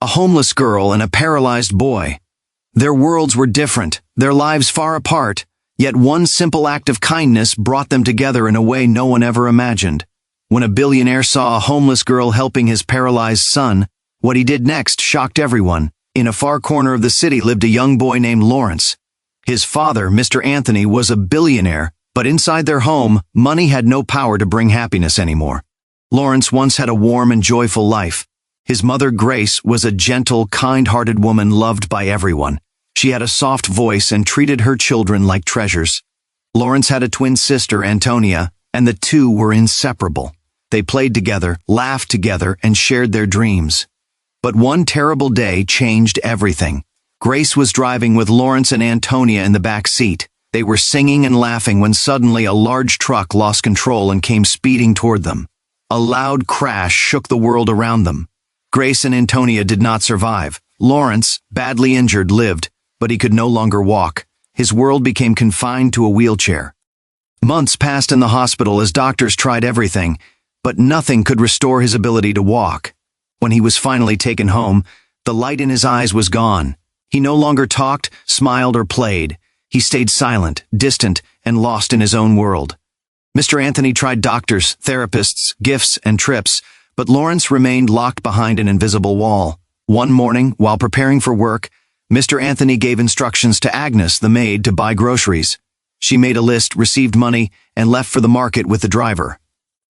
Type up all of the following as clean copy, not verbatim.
a homeless girl and a paralyzed boy. Their worlds were different, their lives far apart, yet one simple act of kindness brought them together in a way no one ever imagined. When a billionaire saw a homeless girl helping his paralyzed son, what he did next shocked everyone. In a far corner of the city lived a young boy named Lawrence. His father, Mr. Anthony, was a billionaire, but inside their home, money had no power to bring happiness anymore. Lawrence once had a warm and joyful life. His mother, Grace, was a gentle, kind-hearted woman loved by everyone. She had a soft voice and treated her children like treasures. Lawrence had a twin sister, Antonia, and the two were inseparable. They played together, laughed together, and shared their dreams. But one terrible day changed everything. Grace was driving with Lawrence and Antonia in the back seat. They were singing and laughing when suddenly a large truck lost control and came speeding toward them. A loud crash shook the world around them. Grace and Antonia did not survive. Lawrence, badly injured, lived, but he could no longer walk. His world became confined to a wheelchair. Months passed in the hospital as doctors tried everything, but nothing could restore his ability to walk. When he was finally taken home, the light in his eyes was gone. He no longer talked, smiled, or played. He stayed silent, distant, and lost in his own world. Mr. Anthony tried doctors, therapists, gifts, and trips, but Lawrence remained locked behind an invisible wall. One morning, while preparing for work, Mr. Anthony gave instructions to Agnes, the maid, to buy groceries. She made a list, received money, and left for the market with the driver.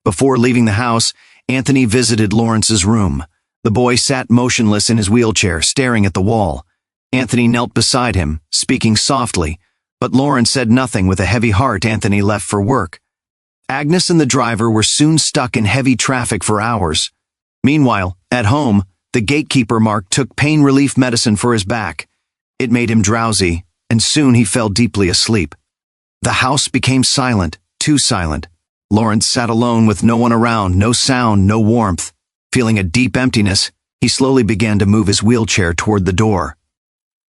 Before leaving the house, Anthony visited Lawrence's room. The boy sat motionless in his wheelchair, staring at the wall. Anthony knelt beside him, speaking softly, but Lawrence said nothing. With a heavy heart, Anthony left for work. Agnes and the driver were soon stuck in heavy traffic for hours. Meanwhile, at home, the gatekeeper Mark took pain relief medicine for his back. It made him drowsy, and soon he fell deeply asleep. The house became silent, too silent. Lawrence sat alone with no one around, no sound, no warmth. Feeling a deep emptiness, he slowly began to move his wheelchair toward the door.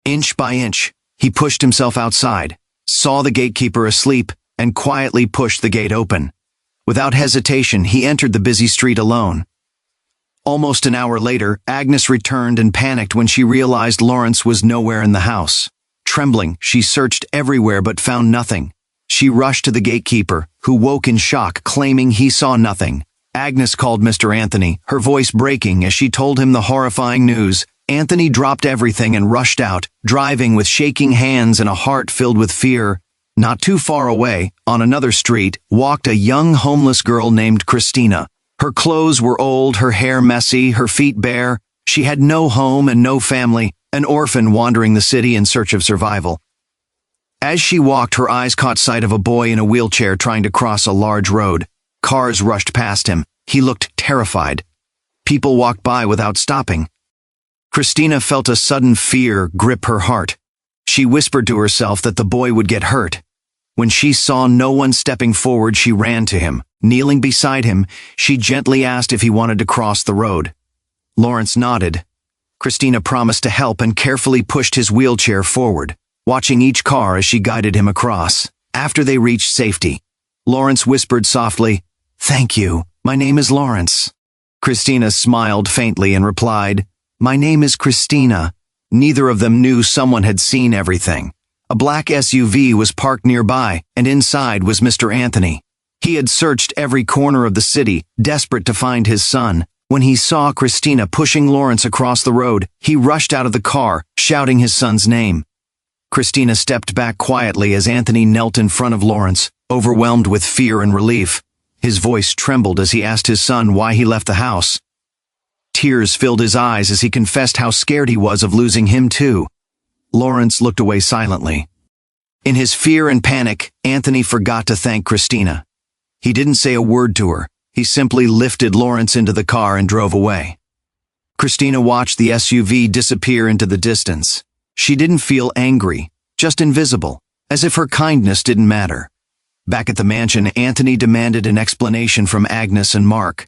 Inch by inch, he pushed himself outside, saw the gatekeeper asleep, and quietly pushed the gate open. Without hesitation, he entered the busy street alone. Almost an hour later, Agnes returned and panicked when she realized Lawrence was nowhere in the house. Trembling, she searched everywhere but found nothing. She rushed to the gatekeeper, who woke in shock, claiming he saw nothing. Agnes called Mr. Anthony, her voice breaking as she told him the horrifying news. Anthony dropped everything and rushed out, driving with shaking hands and a heart filled with fear. Not too far away, on another street, walked a young homeless girl named Christina. Her clothes were old, her hair messy, her feet bare. She had no home and no family, an orphan wandering the city in search of survival. As she walked, her eyes caught sight of a boy in a wheelchair trying to cross a large road. Cars rushed past him. He looked terrified. People walked by without stopping. Christina felt a sudden fear grip her heart. She whispered to herself that the boy would get hurt. When she saw no one stepping forward, she ran to him. Kneeling beside him, she gently asked if he wanted to cross the road. Lawrence nodded. Christina promised to help and carefully pushed his wheelchair forward, watching each car as she guided him across. After they reached safety, Lawrence whispered softly, "Thank you. My name is Lawrence." Christina smiled faintly and replied, "My name is Christina." Neither of them knew someone had seen everything. A black SUV was parked nearby, and inside was Mr. Anthony. He had searched every corner of the city, desperate to find his son. When he saw Christina pushing Lawrence across the road, he rushed out of the car, shouting his son's name. Christina stepped back quietly as Anthony knelt in front of Lawrence, overwhelmed with fear and relief. His voice trembled as he asked his son why he left the house. Tears filled his eyes as he confessed how scared he was of losing him too. Lawrence looked away silently. In his fear and panic, Anthony forgot to thank Christina. He didn't say a word to her. He simply lifted Lawrence into the car and drove away. Christina watched the SUV disappear into the distance. She didn't feel angry, just invisible, as if her kindness didn't matter. Back at the mansion, Anthony demanded an explanation from Agnes and Mark.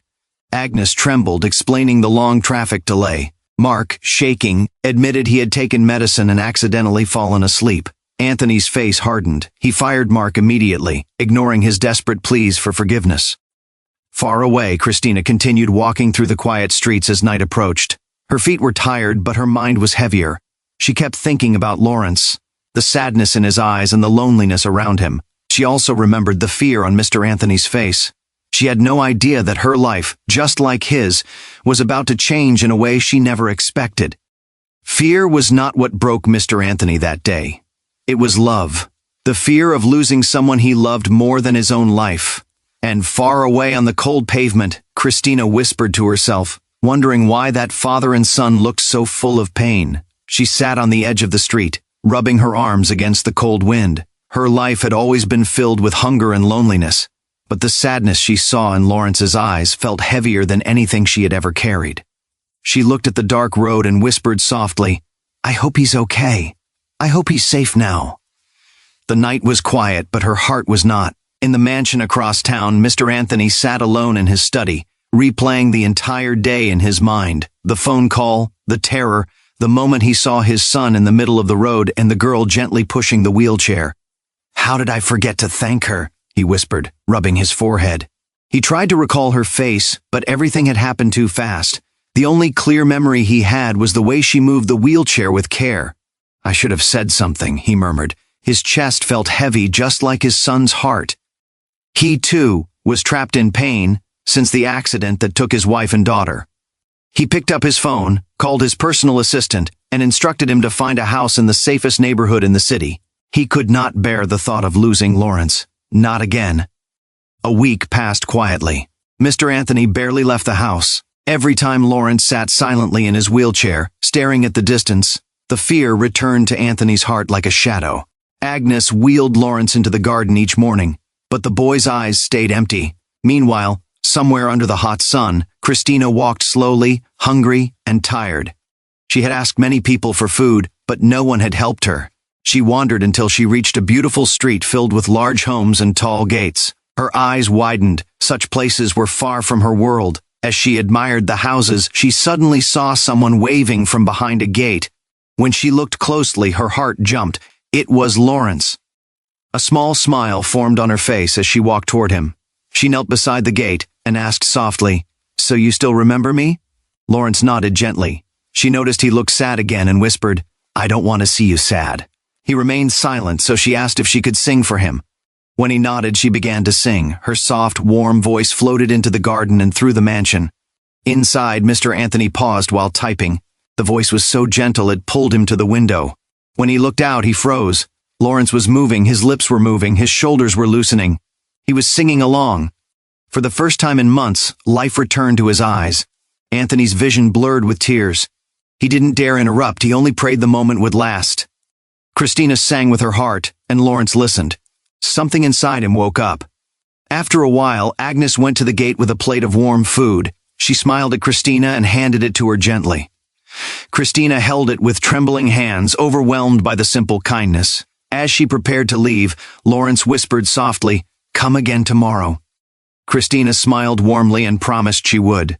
Agnes trembled, explaining the long traffic delay. Mark, shaking, admitted he had taken medicine and accidentally fallen asleep. Anthony's face hardened. He fired Mark immediately, ignoring his desperate pleas for forgiveness. Far away, Christina continued walking through the quiet streets as night approached. Her feet were tired, but her mind was heavier. She kept thinking about Lawrence, the sadness in his eyes and the loneliness around him. She also remembered the fear on Mr. Anthony's face. She had no idea that her life, just like his, was about to change in a way she never expected. Fear was not what broke Mr. Anthony that day. It was love. The fear of losing someone he loved more than his own life. And far away on the cold pavement, Christina whispered to herself, wondering why that father and son looked so full of pain. She sat on the edge of the street, rubbing her arms against the cold wind. Her life had always been filled with hunger and loneliness, but the sadness she saw in Lawrence's eyes felt heavier than anything she had ever carried. She looked at the dark road and whispered softly, "I hope he's okay. I hope he's safe now." The night was quiet, but her heart was not. In the mansion across town, Mr. Anthony sat alone in his study, replaying the entire day in his mind. The phone call, the terror, the moment he saw his son in the middle of the road and the girl gently pushing the wheelchair. "How did I forget to thank her?" he whispered, rubbing his forehead. He tried to recall her face, but everything had happened too fast. The only clear memory he had was the way she moved the wheelchair with care. "I should have said something," he murmured. His chest felt heavy, just like his son's heart. He, too, was trapped in pain since the accident that took his wife and daughter. He picked up his phone, called his personal assistant, and instructed him to find a house in the safest neighborhood in the city. He could not bear the thought of losing Lawrence. Not again. A week passed quietly. Mr. Anthony barely left the house. Every time Lawrence sat silently in his wheelchair, staring at the distance, the fear returned to Anthony's heart like a shadow. Agnes wheeled Lawrence into the garden each morning, but the boy's eyes stayed empty. Meanwhile, somewhere under the hot sun, Christina walked slowly, hungry and tired. She had asked many people for food, but no one had helped her. She wandered until she reached a beautiful street filled with large homes and tall gates. Her eyes widened. Such places were far from her world. As she admired the houses, she suddenly saw someone waving from behind a gate. When she looked closely, her heart jumped. It was Lawrence. A small smile formed on her face as she walked toward him. She knelt beside the gate and asked softly, "So you still remember me?" Lawrence nodded gently. She noticed he looked sad again and whispered, "I don't want to see you sad." He remained silent, so she asked if she could sing for him. When he nodded, she began to sing. Her soft, warm voice floated into the garden and through the mansion. Inside, Mr. Anthony paused while typing. The voice was so gentle it pulled him to the window. When he looked out, he froze. Lawrence was moving, his lips were moving, his shoulders were loosening. He was singing along. For the first time in months, life returned to his eyes. Anthony's vision blurred with tears. He didn't dare interrupt, he only prayed the moment would last. Christina sang with her heart, and Lawrence listened. Something inside him woke up. After a while, Agnes went to the gate with a plate of warm food. She smiled at Christina and handed it to her gently. Christina held it with trembling hands, overwhelmed by the simple kindness. As she prepared to leave, Lawrence whispered softly, "Come again tomorrow." Christina smiled warmly and promised she would.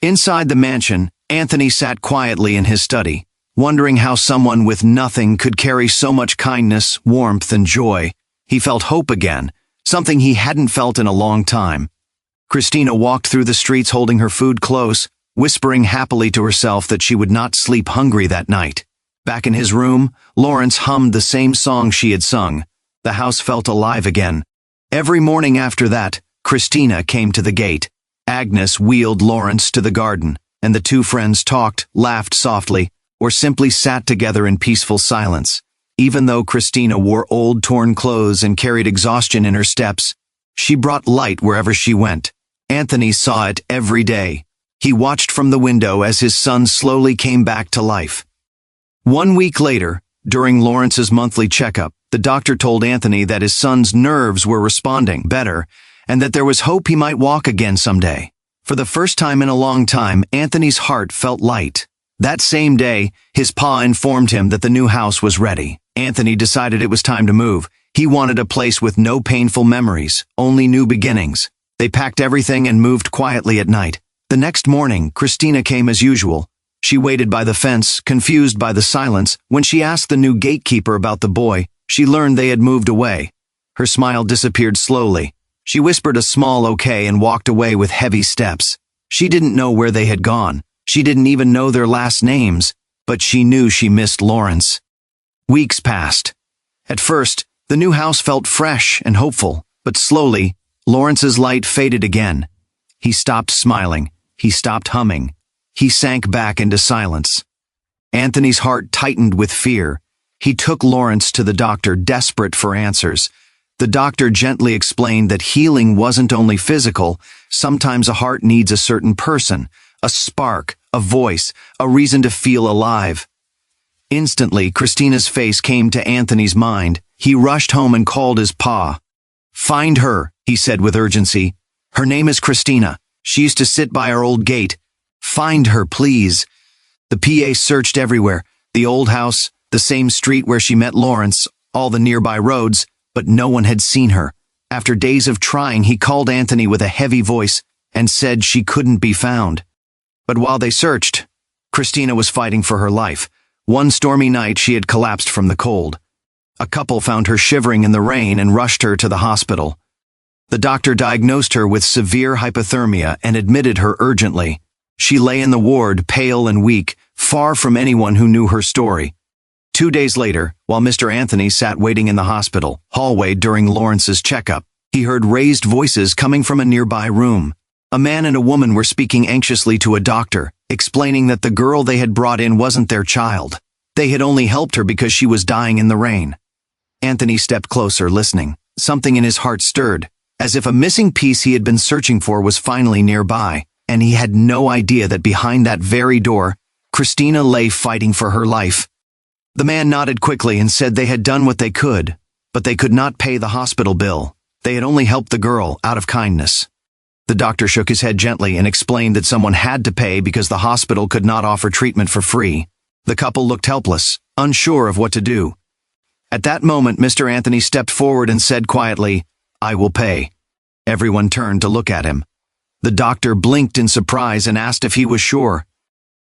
Inside the mansion, Anthony sat quietly in his study, wondering how someone with nothing could carry so much kindness, warmth, and joy. He felt hope again, something he hadn't felt in a long time. Christina walked through the streets holding her food close, whispering happily to herself that she would not sleep hungry that night. Back in his room, Lawrence hummed the same song she had sung. The house felt alive again. Every morning after that, Christina came to the gate. Agnes wheeled Lawrence to the garden, and the two friends talked, laughed softly, or simply sat together in peaceful silence. Even though Christina wore old, torn clothes and carried exhaustion in her steps, she brought light wherever she went. Anthony saw it every day. He watched from the window as his son slowly came back to life. 1 week later, during Lawrence's monthly checkup, the doctor told Anthony that his son's nerves were responding better and that there was hope he might walk again someday. For the first time in a long time, Anthony's heart felt light. That same day, his pa informed him that the new house was ready. Anthony decided it was time to move. He wanted a place with no painful memories, only new beginnings. They packed everything and moved quietly at night. The next morning, Christina came as usual. She waited by the fence, confused by the silence. When she asked the new gatekeeper about the boy, she learned they had moved away. Her smile disappeared slowly. She whispered a small okay and walked away with heavy steps. She didn't know where they had gone, She didn't even know their last names, but she knew she missed Lawrence. Weeks passed. At first, the new house felt fresh and hopeful, but slowly, Lawrence's light faded again. He stopped smiling. He stopped humming. He sank back into silence. Anthony's heart tightened with fear. He took Lawrence to the doctor, desperate for answers. The doctor gently explained that healing wasn't only physical. Sometimes a heart needs a certain person, a spark, a voice, a reason to feel alive. Instantly, Christina's face came to Anthony's mind. He rushed home and called his pa. "Find her," he said with urgency. "Her name is Christina. She used to sit by our old gate. Find her, please." The PA searched everywhere, the old house, the same street where she met Lawrence, all the nearby roads, but no one had seen her. After days of trying, he called Anthony with a heavy voice and said she couldn't be found. But while they searched, Christina was fighting for her life. One stormy night, she had collapsed from the cold. A couple found her shivering in the rain and rushed her to the hospital. The doctor diagnosed her with severe hypothermia and admitted her urgently. She lay in the ward, pale and weak, far from anyone who knew her story. 2 days later, while Mr. Anthony sat waiting in the hospital hallway during Lawrence's checkup, he heard raised voices coming from a nearby room. A man and a woman were speaking anxiously to a doctor, explaining that the girl they had brought in wasn't their child. They had only helped her because she was dying in the rain. Anthony stepped closer, listening. Something in his heart stirred, as if a missing piece he had been searching for was finally nearby, and he had no idea that behind that very door, Christina lay fighting for her life. The man nodded quickly and said they had done what they could, but they could not pay the hospital bill. They had only helped the girl out of kindness. The doctor shook his head gently and explained that someone had to pay because the hospital could not offer treatment for free. The couple looked helpless, unsure of what to do. At that moment, Mr. Anthony stepped forward and said quietly, "I will pay." Everyone turned to look at him. The doctor blinked in surprise and asked if he was sure.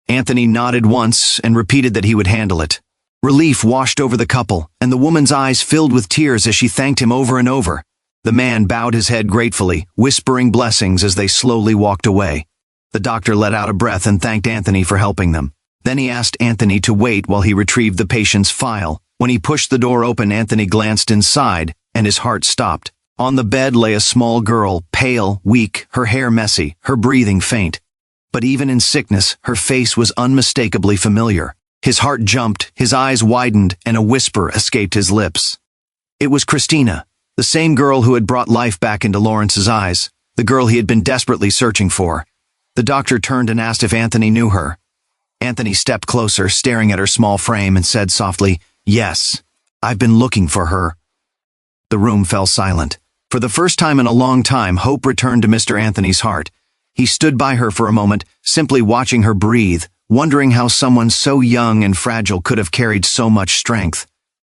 Anthony nodded once and repeated that he would handle it. Relief washed over the couple, and the woman's eyes filled with tears as she thanked him over and over. The man bowed his head gratefully, whispering blessings as they slowly walked away. The doctor let out a breath and thanked Anthony for helping them. Then he asked Anthony to wait while he retrieved the patient's file. When he pushed the door open, Anthony glanced inside, and his heart stopped. On the bed lay a small girl, pale, weak, her hair messy, her breathing faint. But even in sickness, her face was unmistakably familiar. His heart jumped, his eyes widened, and a whisper escaped his lips. It was Christina, the same girl who had brought life back into Lawrence's eyes, the girl he had been desperately searching for. The doctor turned and asked if Anthony knew her. Anthony stepped closer, staring at her small frame, and said softly, "Yes, I've been looking for her." The room fell silent. For the first time in a long time, hope returned to Mr. Anthony's heart. He stood by her for a moment, simply watching her breathe, wondering how someone so young and fragile could have carried so much strength.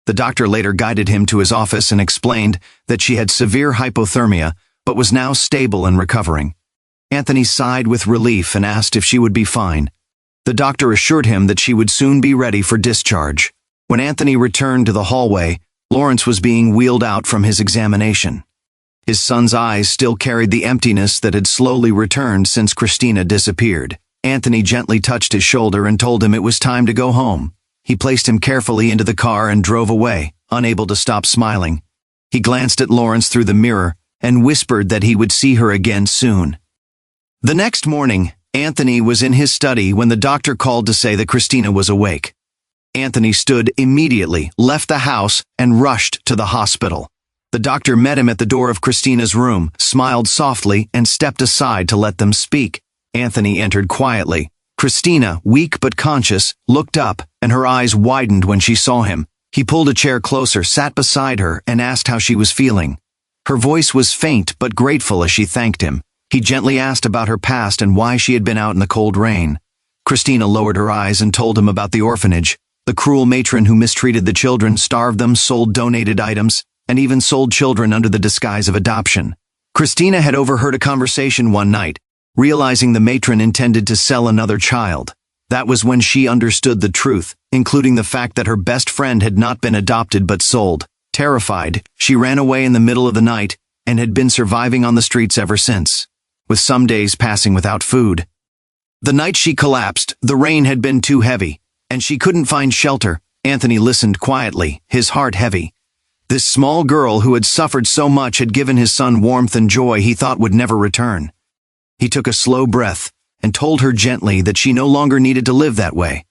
The doctor later guided him to his office and explained that she had severe hypothermia, but was now stable and recovering. Anthony sighed with relief and asked if she would be fine. The doctor assured him that she would soon be ready for discharge. When Anthony returned to the hallway, Lawrence was being wheeled out from his examination. His son's eyes still carried the emptiness that had slowly returned since Christina disappeared. Anthony gently touched his shoulder and told him it was time to go home. He placed him carefully into the car and drove away, unable to stop smiling. He glanced at Lawrence through the mirror and whispered that he would see her again soon. The next morning, Anthony was in his study when the doctor called to say that Christina was awake. Anthony stood immediately, left the house, and rushed to the hospital. The doctor met him at the door of Christina's room, smiled softly, and stepped aside to let them speak. Anthony entered quietly. Christina, weak but conscious, looked up, and her eyes widened when she saw him. He pulled a chair closer, sat beside her, and asked how she was feeling. Her voice was faint but grateful as she thanked him. He gently asked about her past and why she had been out in the cold rain. Christina lowered her eyes and told him about the orphanage, the cruel matron who mistreated the children, starved them, sold donated items, and even sold children under the disguise of adoption. Christina had overheard a conversation one night, realizing the matron intended to sell another child. That was when she understood the truth, including the fact that her best friend had not been adopted but sold. Terrified, she ran away in the middle of the night and had been surviving on the streets ever since, with some days passing without food. The night she collapsed, the rain had been too heavy, and she couldn't find shelter. Anthony listened quietly, his heart heavy. This small girl who had suffered so much had given his son warmth and joy he thought would never return. He took a slow breath and told her gently that she no longer needed to live that way.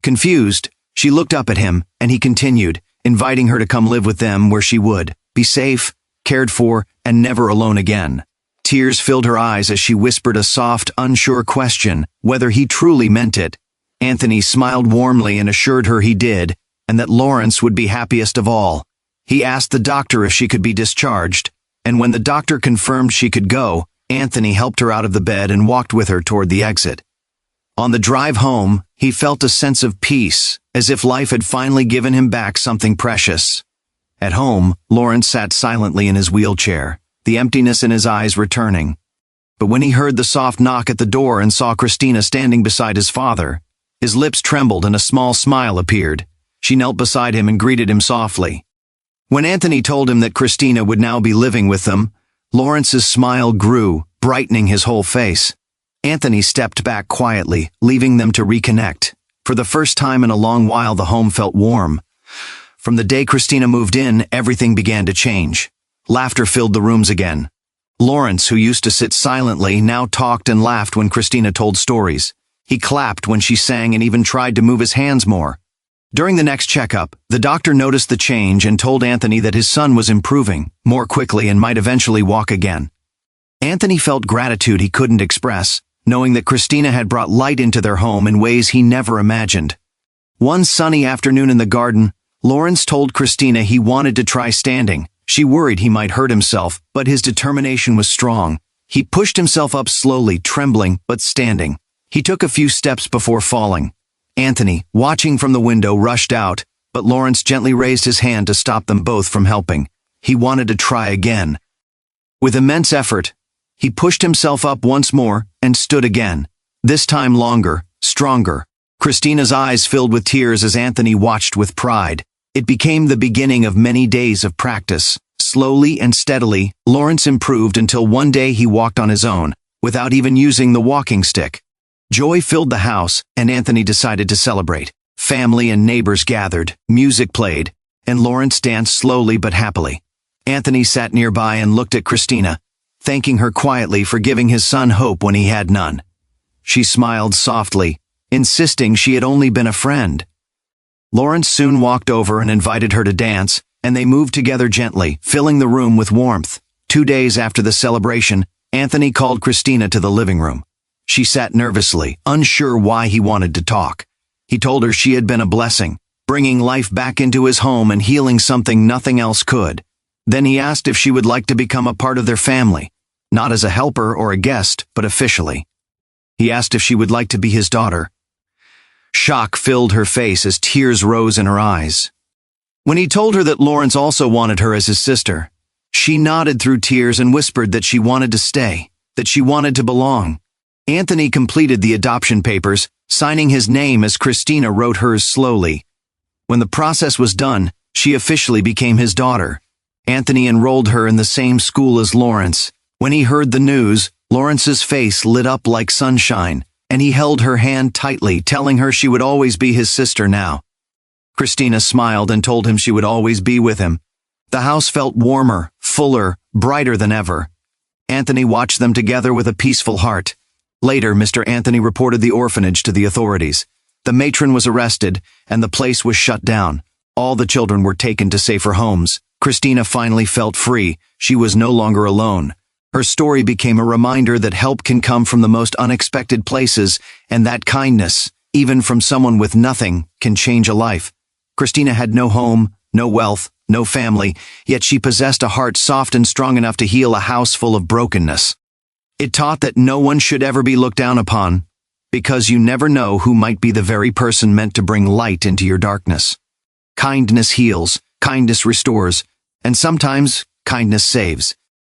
Confused, she looked up at him, and he continued, inviting her to come live with them where she would be safe, cared for, and never alone again. Tears filled her eyes as she whispered a soft, unsure question, whether he truly meant it. Anthony smiled warmly and assured her he did, and that Lawrence would be happiest of all. He asked the doctor if she could be discharged, and when the doctor confirmed she could go, Anthony helped her out of the bed and walked with her toward the exit. On the drive home, he felt a sense of peace, as if life had finally given him back something precious. At home, Lawrence sat silently in his wheelchair, the emptiness in his eyes returning. But when he heard the soft knock at the door and saw Christina standing beside his father, his lips trembled and a small smile appeared. She knelt beside him and greeted him softly. When Anthony told him that Christina would now be living with them, Lawrence's smile grew, brightening his whole face. Anthony stepped back quietly, leaving them to reconnect. For the first time in a long while, the home felt warm. From the day Christina moved in, everything began to change. Laughter filled the rooms again. Lawrence, who used to sit silently, now talked and laughed when Christina told stories. He clapped when she sang and even tried to move his hands more. During the next checkup, the doctor noticed the change and told Anthony that his son was improving more quickly and might eventually walk again. Anthony felt gratitude he couldn't express, knowing that Christina had brought light into their home in ways he never imagined. One sunny afternoon in the garden, Lawrence told Christina he wanted to try standing. She worried he might hurt himself, but his determination was strong. He pushed himself up slowly, trembling, but standing. He took a few steps before falling. Anthony, watching from the window, rushed out, but Lawrence gently raised his hand to stop them both from helping. He wanted to try again. With immense effort, he pushed himself up once more and stood again. This time longer, stronger. Christina's eyes filled with tears as Anthony watched with pride. It became the beginning of many days of practice. Slowly and steadily, Lawrence improved until one day he walked on his own, without even using the walking stick. Joy filled the house, and Anthony decided to celebrate. Family and neighbors gathered, music played, and Lawrence danced slowly but happily. Anthony sat nearby and looked at Christina, thanking her quietly for giving his son hope when he had none. She smiled softly, insisting she had only been a friend. Lawrence soon walked over and invited her to dance, and they moved together gently, filling the room with warmth. 2 days after the celebration, Anthony called Christina to the living room. She sat nervously, unsure why he wanted to talk. He told her she had been a blessing, bringing life back into his home and healing something nothing else could. Then he asked if she would like to become a part of their family, not as a helper or a guest, but officially. He asked if she would like to be his daughter. Shock filled her face as tears rose in her eyes. When he told her that Lawrence also wanted her as his sister, she nodded through tears and whispered that she wanted to stay, that she wanted to belong. Anthony completed the adoption papers, signing his name as Christina wrote hers slowly. When the process was done, she officially became his daughter. Anthony enrolled her in the same school as Lawrence. When he heard the news, Lawrence's face lit up like sunshine, and he held her hand tightly, telling her she would always be his sister now. Christina smiled and told him she would always be with him. The house felt warmer, fuller, brighter than ever. Anthony watched them together with a peaceful heart. Later, Mr. Anthony reported the orphanage to the authorities. The matron was arrested, and the place was shut down. All the children were taken to safer homes. Christina finally felt free. She was no longer alone. Her story became a reminder that help can come from the most unexpected places, and that kindness, even from someone with nothing, can change a life. Christina had no home, no wealth, no family, yet she possessed a heart soft and strong enough to heal a house full of brokenness. It taught that no one should ever be looked down upon, because you never know who might be the very person meant to bring light into your darkness. Kindness heals, kindness restores, and sometimes kindness saves.